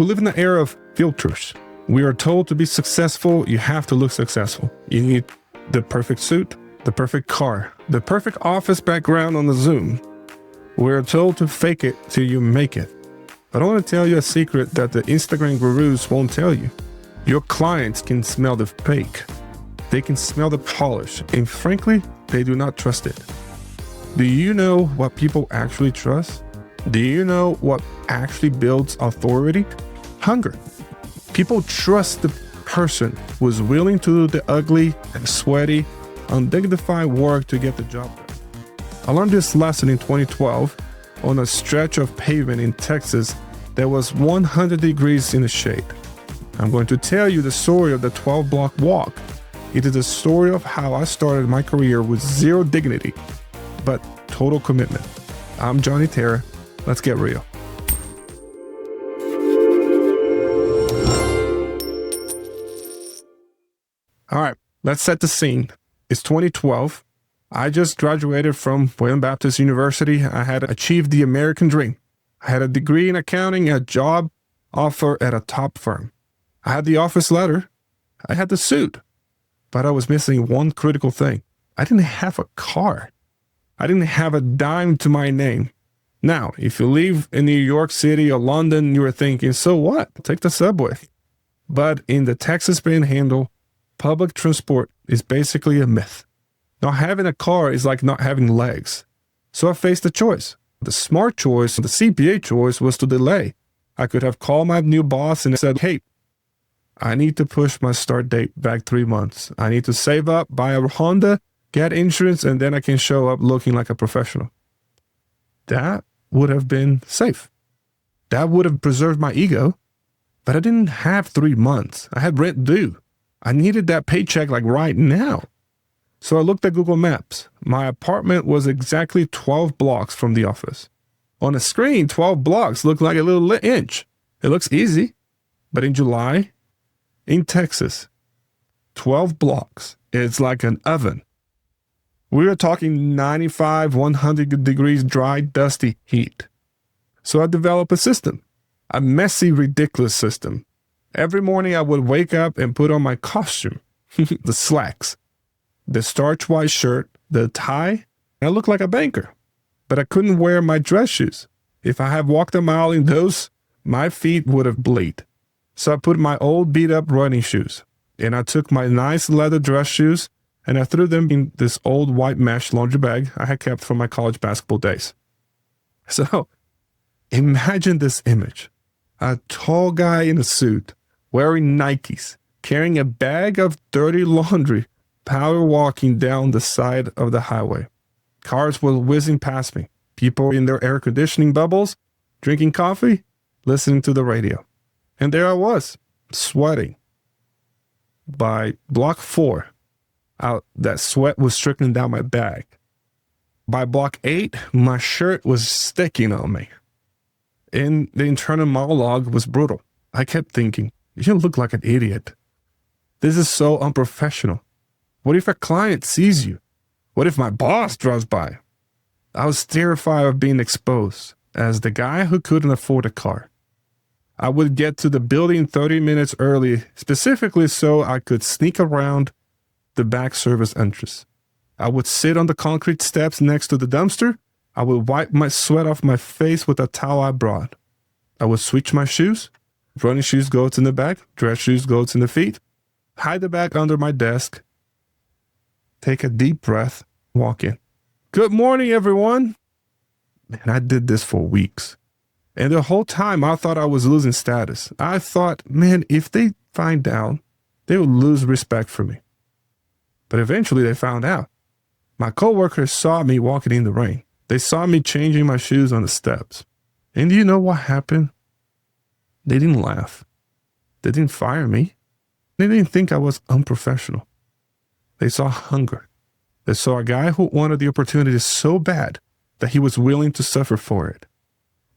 We live in the era of filters. We are told to be successful, you have to look successful. You need the perfect suit, the perfect car, the perfect office background on the Zoom. We're told to fake it till you make it. But I want to tell you a secret that the Instagram gurus won't tell you. Your clients can smell the fake. They can smell the polish, and frankly, they do not trust it. Do you know what people actually trust? Do you know what actually builds authority? Hunger. People trust the person who is willing to do the ugly and sweaty, undignified work to get the job done. I learned this lesson in 2012 on a stretch of pavement in Texas that was 100 degrees in the shade. I'm going to tell you the story of the 12-block walk. It is a story of how I started my career with zero dignity, but total commitment. I'm Johnny Terra. Let's get real. All right, let's set the scene. It's 2012. I just graduated from William Baptist University. I had achieved the American dream. I had a degree in accounting, a job offer at a top firm. I had the office letter. I had the suit. But I was missing one critical thing. I didn't have a car. I didn't have a dime to my name. Now, if you live in New York City or London, you are thinking, so what? Take the subway. But in the Texas Panhandle, public transport is basically a myth. Not having a car is like not having legs. So I faced a choice. The smart choice, the CPA choice, was to delay. I could have called my new boss and said, hey, I need to push my start date back 3 months. I need to save up, buy a Honda, get insurance, and then I can show up looking like a professional. That would have been safe. That would have preserved my ego. But I didn't have 3 months. I had rent due. I needed that paycheck like right now. So I looked at Google Maps. My apartment was exactly 12 blocks from the office. On a screen, 12 blocks look like a little inch. It looks easy. But in July, in Texas, 12 blocks is like an oven. We are talking 95, 100 degrees dry, dusty heat. So I developed a system, a messy, ridiculous system. Every morning I would wake up and put on my costume, the slacks, the starch white shirt, the tie. I looked like a banker, but I couldn't wear my dress shoes. If I had walked a mile in those, my feet would have bled. So I put my old beat up running shoes, and I took my nice leather dress shoes and I threw them in this old white mesh laundry bag I had kept from my college basketball days. So imagine this image. A tall guy in a suit, wearing Nikes, carrying a bag of dirty laundry, power walking down the side of the highway. Cars were whizzing past me. People in their air conditioning bubbles, drinking coffee, listening to the radio. And there I was, sweating. By block 4, that sweat was trickling down my back. By block 8, my shirt was sticking on me. And the internal monologue was brutal. I kept thinking, you look like an idiot. This is so unprofessional. What if a client sees you? What if my boss drives by? I was terrified of being exposed as the guy who couldn't afford a car. I would get to the building 30 minutes early, specifically so I could sneak around the back service entrance. I would sit on the concrete steps next to the dumpster. I would wipe my sweat off my face with a towel I brought. I would switch my shoes. Running shoes goes in the back. Dress shoes goes in the feet. Hide the bag under my desk. Take a deep breath. Walk in. Good morning, everyone. Man, I did this for weeks. And the whole time I thought I was losing status. I thought, man, if they find out, they will lose respect for me. But eventually they found out. My coworkers saw me walking in the rain. They saw me changing my shoes on the steps. And do you know what happened? They didn't laugh. They didn't fire me. They didn't think I was unprofessional. They saw hunger. They saw a guy who wanted the opportunity so bad that he was willing to suffer for it.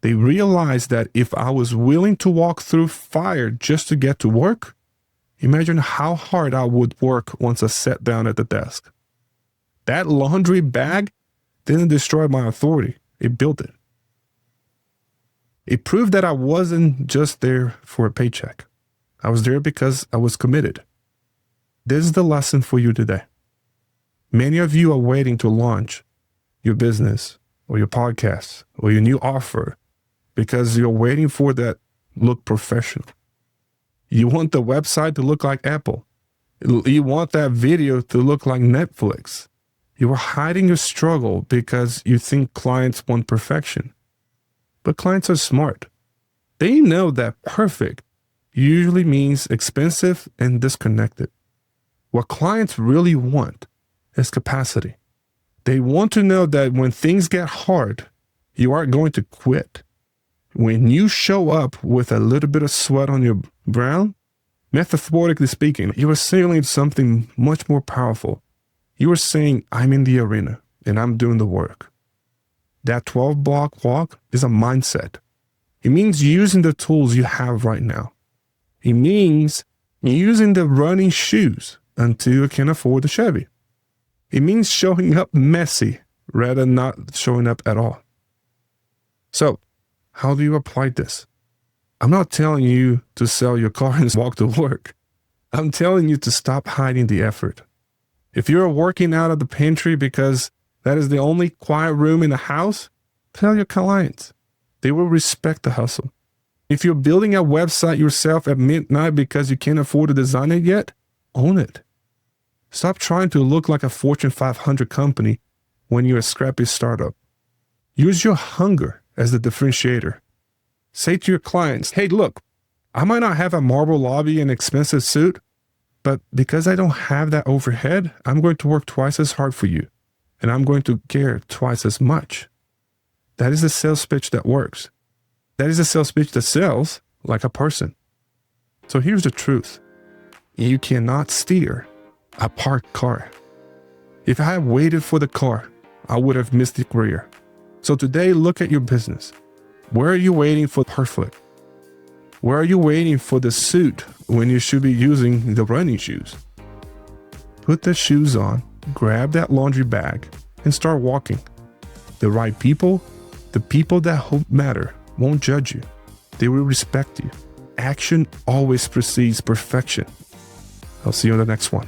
They realized that if I was willing to walk through fire just to get to work, imagine how hard I would work once I sat down at the desk. That laundry bag didn't destroy my authority. It built it. It proved that I wasn't just there for a paycheck. I was there because I was committed. This is the lesson for you today. Many of you are waiting to launch your business or your podcast or your new offer because you're waiting for that look professional. You want the website to look like Apple. You want that video to look like Netflix. You are hiding your struggle because you think clients want perfection. But clients are smart. They know that perfect usually means expensive and disconnected. What clients really want is capacity. They want to know that when things get hard, you aren't going to quit. When you show up with a little bit of sweat on your brow, metaphorically speaking, you are signaling something much more powerful. You are saying, I'm in the arena and I'm doing the work. That 12-block walk is a mindset. It means using the tools you have right now. It means using the running shoes until you can afford the Chevy. It means showing up messy rather than not showing up at all. So, how do you apply this? I'm not telling you to sell your car and walk to work. I'm telling you to stop hiding the effort. If you're working out of the pantry because that is the only quiet room in the house, tell your clients. They will respect the hustle. If you're building a website yourself at midnight because you can't afford to design it yet, own it. Stop trying to look like a Fortune 500 company when you're a scrappy startup. Use your hunger as the differentiator. Say to your clients, hey, look, I might not have a marble lobby and expensive suit, but because I don't have that overhead, I'm going to work twice as hard for you, and I'm going to care twice as much. That is a sales pitch that works. That is a sales pitch that sells like a person. So here's the truth. You cannot steer a parked car. If I had waited for the car, I would have missed the career. So today, look at your business. Where are you waiting for perfect? Where are you waiting for the suit when you should be using the running shoes? Put the shoes on, grab that laundry bag, and start walking. The right people, the people that matter, won't judge you. They will respect you. Action always precedes perfection. I'll see you on the next one.